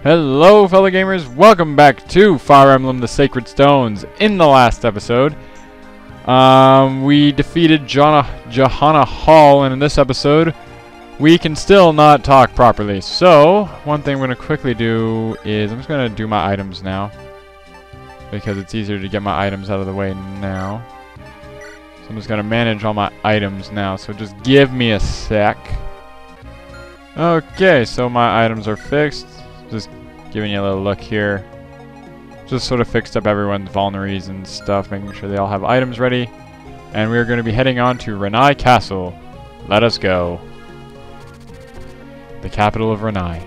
Hello fellow gamers, welcome back to Fire Emblem the Sacred Stones. In the last episode, we defeated Johanna Hall, and in this episode, we can still not talk properly. So, one thing I'm going to quickly do is, I'm just going to do my items now, because it's easier to get my items out of the way now. So I'm just going to manage all my items now, so just give me a sec. Okay, so my items are fixed. Just giving you a little look here. Just sort of fixed up everyone's vulneraries and stuff, making sure they all have items ready. And we're going to be heading on to Renai Castle. Let us go. The capital of Renai.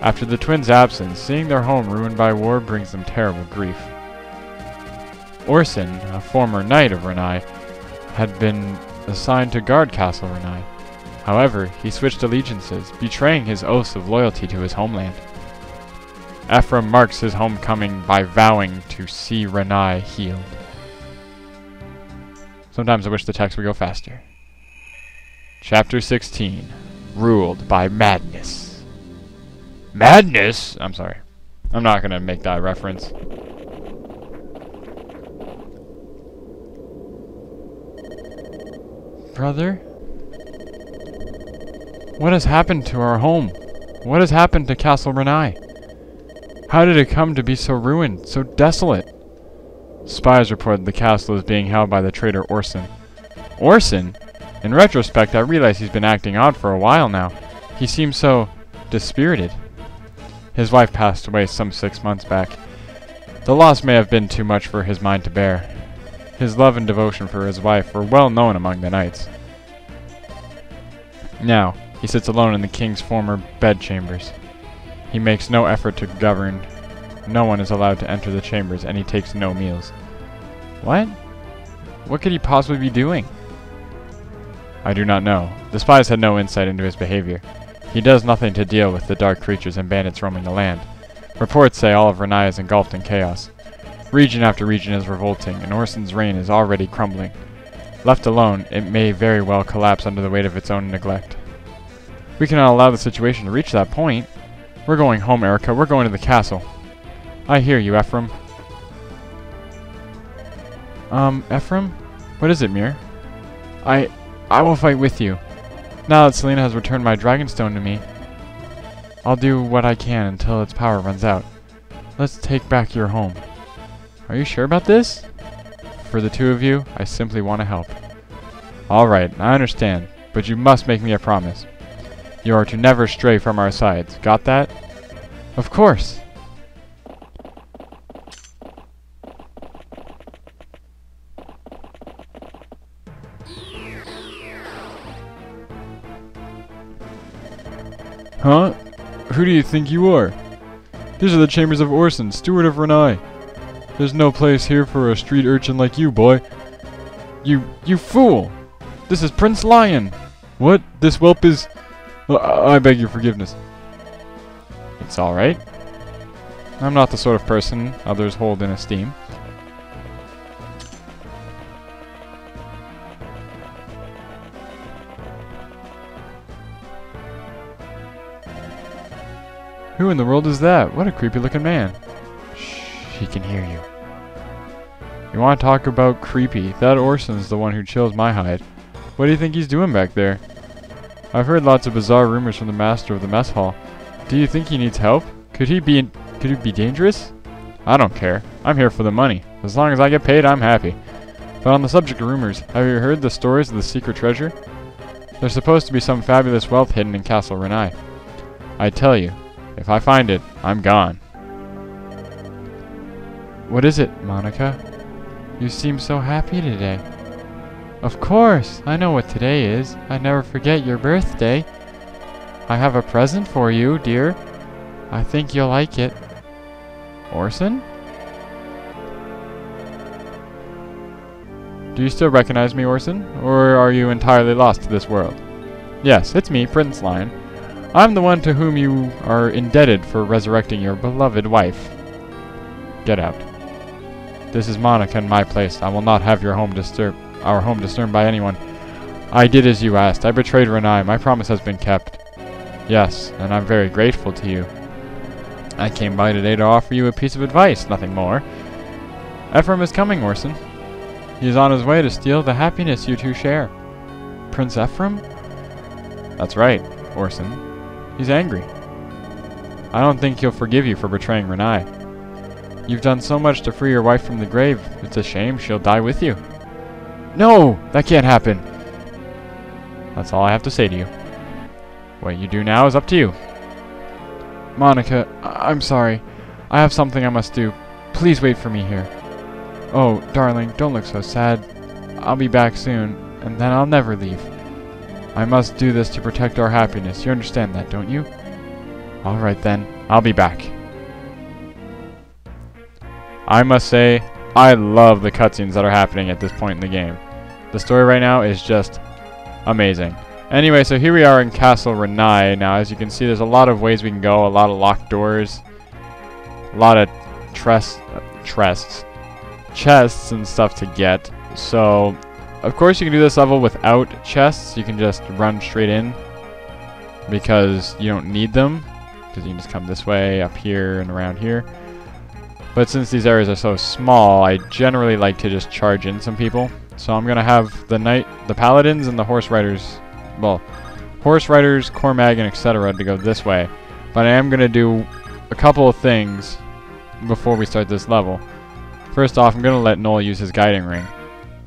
After the twins' absence, seeing their home ruined by war brings them terrible grief. Orson, a former knight of Renai, had been assigned to guard Castle Renai. However, he switched allegiances, betraying his oaths of loyalty to his homeland. Ephraim marks his homecoming by vowing to see Renai healed. Sometimes I wish the text would go faster. Chapter 16. Ruled by Madness. Madness? I'm sorry. I'm not going to make that reference. Brother? What has happened to our home? What has happened to Castle Renai? How did it come to be so ruined, so desolate? Spies reported the castle is being held by the traitor Orson. Orson? In retrospect, I realize he's been acting odd for a while now. He seems so dispirited. His wife passed away some 6 months back. The loss may have been too much for his mind to bear. His love and devotion for his wife were well known among the knights. Now, he sits alone in the king's former bedchambers. He makes no effort to govern. No one is allowed to enter the chambers, and he takes no meals. What? What could he possibly be doing? I do not know. The spies had no insight into his behavior. He does nothing to deal with the dark creatures and bandits roaming the land. Reports say all of Renai is engulfed in chaos. Region after region is revolting, and Orson's reign is already crumbling. Left alone, it may very well collapse under the weight of its own neglect. We cannot allow the situation to reach that point. We're going home, Erica. We're going to the castle. I hear you, Ephraim. Ephraim? What is it, Mir? I will fight with you. Now that Selena has returned my Dragonstone to me, I'll do what I can until its power runs out. Let's take back your home. Are you sure about this? For the two of you, I simply want to help. Alright, I understand, but you must make me a promise. You are to never stray from our sides. Got that? Of course! Huh? Who do you think you are? These are the chambers of Orson, steward of Renai. There's no place here for a street urchin like you, boy. You fool! This is Prince Lion! What? This whelp is... I beg your forgiveness. It's alright. I'm not the sort of person others hold in esteem. Who in the world is that? What a creepy looking man. Shh, he can hear you. You want to talk about creepy? That Orson's the one who chills my hide. What do you think he's doing back there? I've heard lots of bizarre rumors from the master of the mess hall. Do you think he needs help? Could he be dangerous? I don't care. I'm here for the money. As long as I get paid, I'm happy. But on the subject of rumors, have you heard the stories of the secret treasure? There's supposed to be some fabulous wealth hidden in Castle Renai. I tell you, if I find it, I'm gone. What is it, Monica? You seem so happy today. Of course, I know what today is. I never forget your birthday. I have a present for you, dear. I think you'll like it. Orson? Do you still recognize me, Orson? Or are you entirely lost to this world? Yes, it's me, Prince Lion. I'm the one to whom you are indebted for resurrecting your beloved wife. Get out. This is Monica in my place. I will not have our home disturbed by anyone. I did as you asked. I betrayed Renai. My promise has been kept. Yes, and I'm very grateful to you. I came by today to offer you a piece of advice, nothing more. Ephraim is coming, Orson. He is on his way to steal the happiness you two share. Prince Ephraim? That's right, Orson. He's angry. I don't think he'll forgive you for betraying Renai. You've done so much to free your wife from the grave. It's a shame she'll die with you. No! That can't happen! That's all I have to say to you. What you do now is up to you. Monica, I'm sorry. I have something I must do. Please wait for me here. Oh, darling, don't look so sad. I'll be back soon, and then I'll never leave. I must do this to protect our happiness. You understand that, don't you? Alright then, I'll be back. I must say, I love the cutscenes that are happening at this point in the game. The story right now is just amazing. Anyway, so here we are in Castle Renai. Now, as you can see, there's a lot of ways we can go, a lot of locked doors, a lot of chests and stuff to get. So, of course, you can do this level without chests. You can just run straight in because you don't need them, because you can just come this way, up here, and around here. But since these areas are so small, I generally like to just charge in some people. So I'm going to have the paladins and the horse riders, well, horse riders, Cormag, and etc. to go this way. But I am going to do a couple of things before we start this level. First off, I'm going to let Noel use his guiding ring.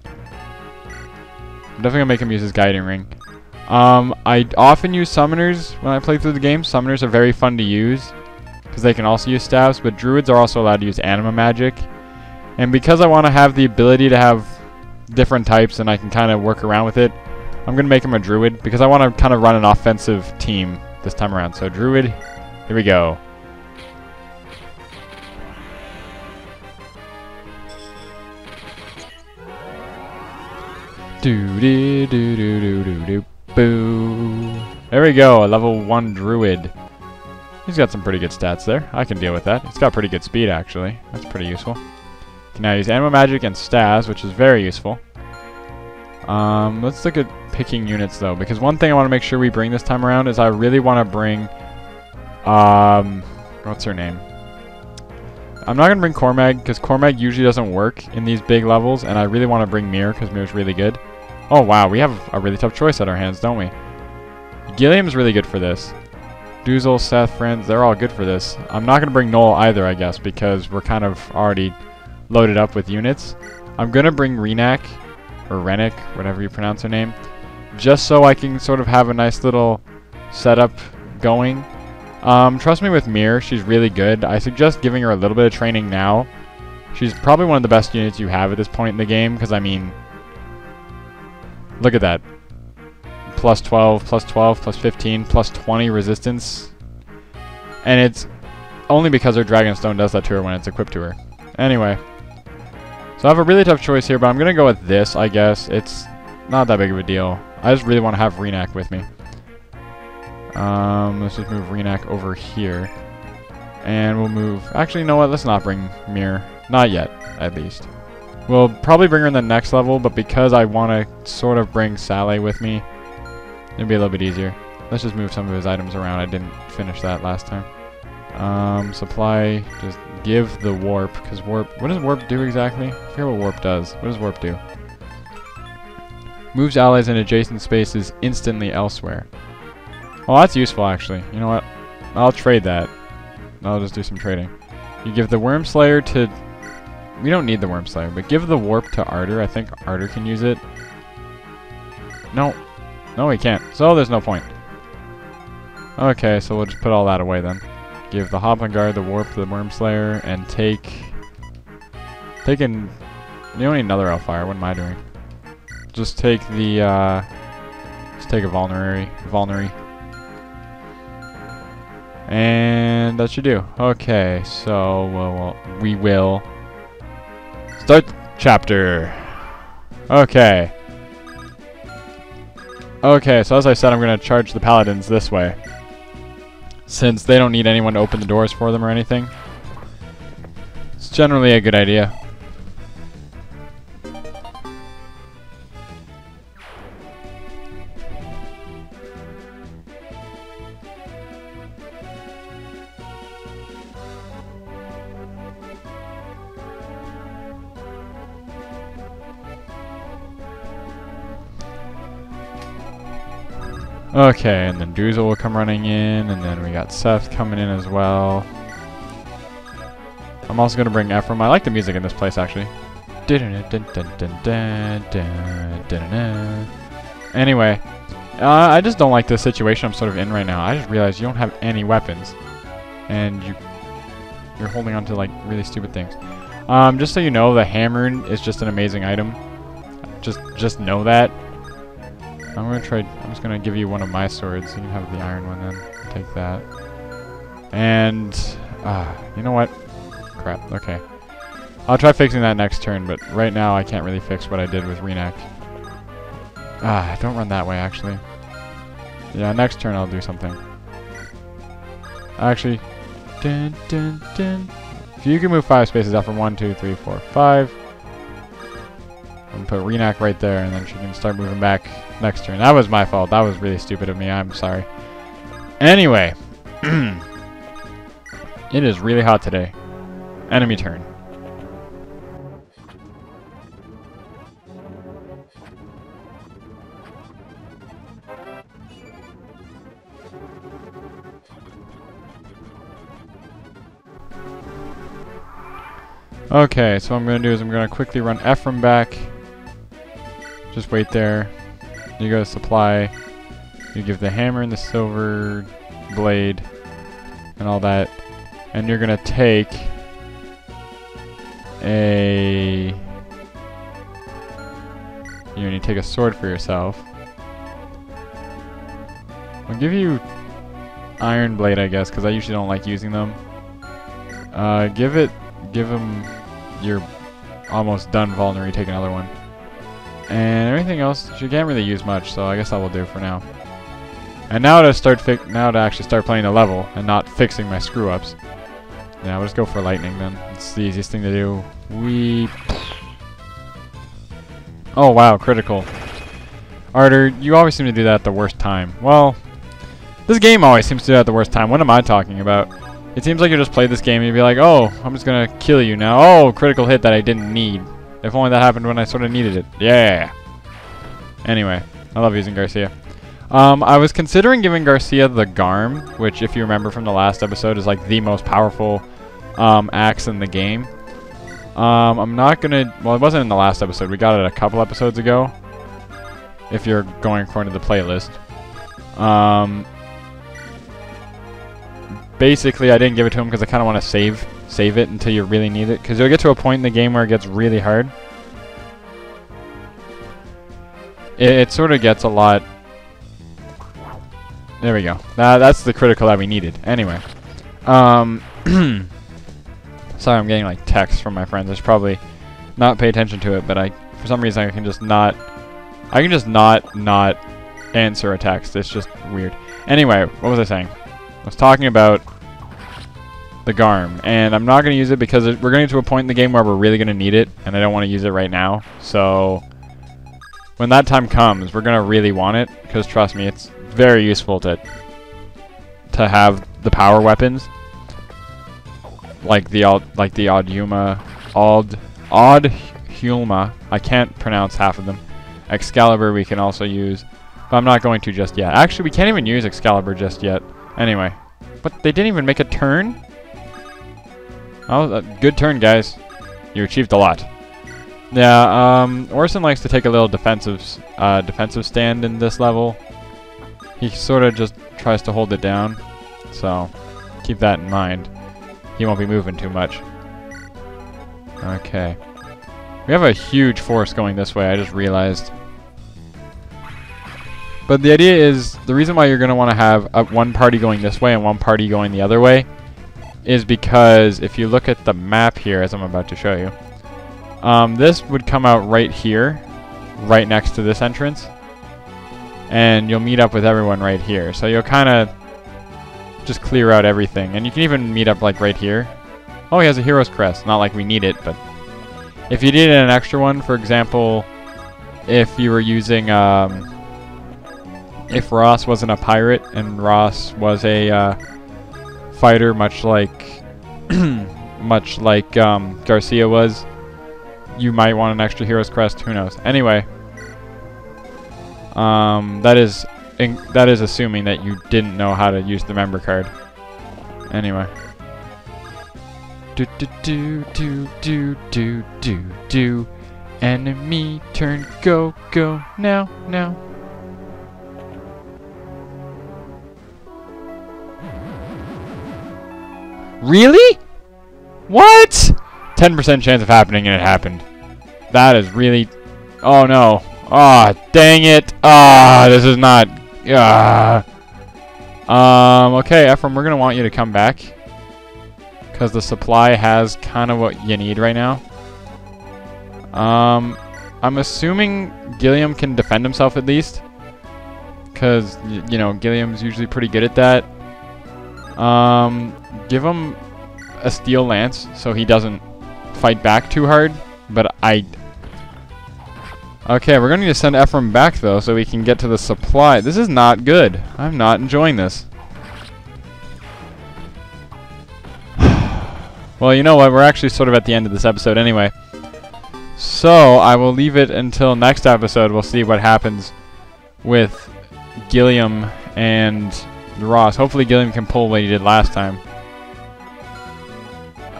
I'm definitely going to make him use his guiding ring. I often use summoners when I play through the game. Summoners are very fun to use, because they can also use staves, but druids are also allowed to use anima magic. And because I want to have the ability to have different types and I can kind of work around with it, I'm going to make him a druid, because I want to kind of run an offensive team this time around. So druid, here we go. Boo. There we go, a level 1 druid. He's got some pretty good stats there. I can deal with that. He's got pretty good speed, actually. That's pretty useful. Can now use Anima Magic and Staves, which is very useful. Let's look at picking units, though, because one thing I want to make sure we bring this time around is I really want to bring... what's her name? I'm not going to bring Cormag, because Cormag usually doesn't work in these big levels, and I really want to bring Mir, because Mir's really good. Oh, wow, we have a really tough choice at our hands, don't we? Gilliam's really good for this. Doozle, Seth, Friends, they're all good for this. I'm not going to bring Noel either, I guess, because we're kind of already loaded up with units. I'm going to bring Renak, or Rennick, whatever you pronounce her name, just so I can sort of have a nice little setup going. Trust me with Mir, she's really good. I suggest giving her a little bit of training now. She's probably one of the best units you have at this point in the game, because, I mean, look at that. Plus 12, plus 12, plus 15, plus 20 resistance. And it's only because her Dragonstone does that to her when it's equipped to her. Anyway. So I have a really tough choice here, but I'm going to go with this, I guess. It's not that big of a deal. I just really want to have Renak with me. Let's just move Renak over here. And we'll move... Actually, you know what? Let's not bring Mir. Not yet, at least. We'll probably bring her in the next level, but because I want to sort of bring Saleh with me, it'll be a little bit easier. Let's just move some of his items around. I didn't finish that last time. Supply, just give the warp, because warp... What does warp do exactly? I forget what warp does. What does warp do? Moves allies in adjacent spaces instantly elsewhere. Oh, that's useful, actually. You know what? I'll trade that. I'll just do some trading. You give the Worm Slayer to... We don't need the Worm Slayer, but give the warp to Arter. I think Arter can use it. No. No, he can't. So there's no point. Okay, so we'll just put all that away then. Give the Hoplin Guard the warp to the Worm Slayer, and take... You don't need another Elfire. What am I doing? Just take the, Just take a Vulnerary. And that should do. Okay, so we will start the chapter. Okay. Okay, so as I said, I'm going to charge the Paladins this way, since they don't need anyone to open the doors for them or anything. It's generally a good idea. Okay, and then Doozle will come running in, and then we got Seth coming in as well. I'm also going to bring Ephraim. I like the music in this place, actually. Anyway, I just don't like the situation I'm sort of in right now. I just realized you don't have any weapons, and you're holding on to like really stupid things. Just so you know, the hammer is just an amazing item. Just know that. I'm just gonna give you one of my swords. You can have the iron one then. Take that. And you know what? Crap. Okay. I'll try fixing that next turn, but right now I can't really fix what I did with Renak. Don't run that way actually. Yeah, next turn I'll do something. Actually, if you can move 5 spaces out from 1, 2, 3, 4, 5. I'm gonna put Renak right there, and then she can start moving back next turn. That was my fault. That was really stupid of me. I'm sorry. Anyway, it is really hot today. Enemy turn. Okay, so what I'm going to do is I'm going to quickly run Ephraim back. Just wait there. You go to supply. You give the hammer and the silver blade and all that. And you're going to take a... You need to take a sword for yourself. I'll give you iron blade, I guess, because I usually don't like using them. Give him your almost done vulnerary, take another one. And everything else, she can't really use much, so I guess that will do for now. And now to actually start playing the level and not fixing my screw-ups. Yeah, we'll just go for lightning then. It's the easiest thing to do. Oh wow, critical. Arter, you always seem to do that at the worst time. Well, this game always seems to do that at the worst time. What am I talking about? It seems like you just played this game and you'd be like, oh, I'm just gonna kill you now. Oh, critical hit that I didn't need. If only that happened when I sort of needed it. Yeah. Anyway, I love using Garcia. I was considering giving Garcia the Garm, which, if you remember from the last episode, is like the most powerful axe in the game. I'm not gonna... Well, it wasn't in the last episode. We got it a couple episodes ago, if you're going according to the playlist. Basically, I didn't give it to him because I kind of want to save it until you really need it, because you'll get to a point in the game where it gets really hard. It sort of gets a lot... There we go. That's the critical that we needed. Anyway. Sorry, I'm getting like texts from my friends. I should probably not pay attention to it, but for some reason I can just not answer a text. It's just weird. Anyway, what was I saying? I was talking about the Garm, and I'm not going to use it because we're getting to a point in the game where we're really going to need it, and I don't want to use it right now. So when that time comes, we're going to really want it, because trust me, it's very useful to have the power weapons, like the Oddhulma. I can't pronounce half of them. Excalibur we can also use, but I'm not going to just yet. Actually, we can't even use Excalibur just yet. Anyway, but they didn't even make a turn? Oh, good turn, guys. You achieved a lot. Yeah, Orson likes to take a little defensive stand in this level. He sort of just tries to hold it down, so keep that in mind. He won't be moving too much. Okay. We have a huge force going this way, I just realized. But the idea is, the reason why you're going to want to have one party going this way and one party going the other way is because if you look at the map here, as I'm about to show you, this would come out right here, right next to this entrance, and you'll meet up with everyone right here. So you'll kind of just clear out everything, and you can even meet up like right here. Oh, he has a hero's crest. Not like we need it, but if you needed an extra one, for example, if you were using... if Ross wasn't a pirate and Ross was a fighter, much like Garcia was, you might want an extra hero's crest. Who knows? Anyway, that is that is assuming that you didn't know how to use the member card. Anyway. Do do do do do do do do. Enemy turn, go go now now. Really? What? 10% chance of happening, and it happened. That is really... Oh, no. Ah, oh, dang it. Ah, this is not... Okay, Ephraim, we're going to want you to come back. Because the supply has kind of what you need right now. I'm assuming Gilliam can defend himself at least. Because, you know, Gilliam's usually pretty good at that. Give him a steel lance so he doesn't fight back too hard. But okay, we're going to need to send Ephraim back though so we can get to the supply. This is not good. I'm not enjoying this. Well, you know what? We're actually sort of at the end of this episode anyway. So I will leave it until next episode. We'll see what happens with Gilliam and Ross. Hopefully Gilliam can pull what he did last time.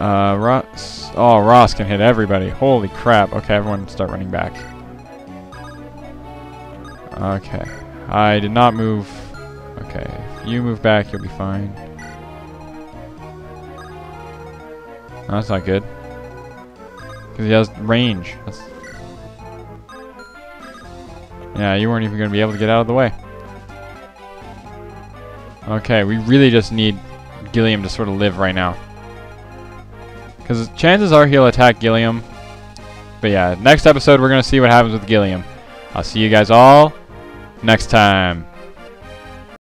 Ross. Oh, Ross can hit everybody. Holy crap. Okay, everyone start running back. Okay. I did not move. Okay. If you move back, you'll be fine. No, that's not good. Because he has range. Yeah, you weren't even going to be able to get out of the way. Okay, we really just need Gilliam to sort of live right now. Because chances are he'll attack Gilliam. But yeah, next episode we're going to see what happens with Gilliam. I'll see you guys all next time.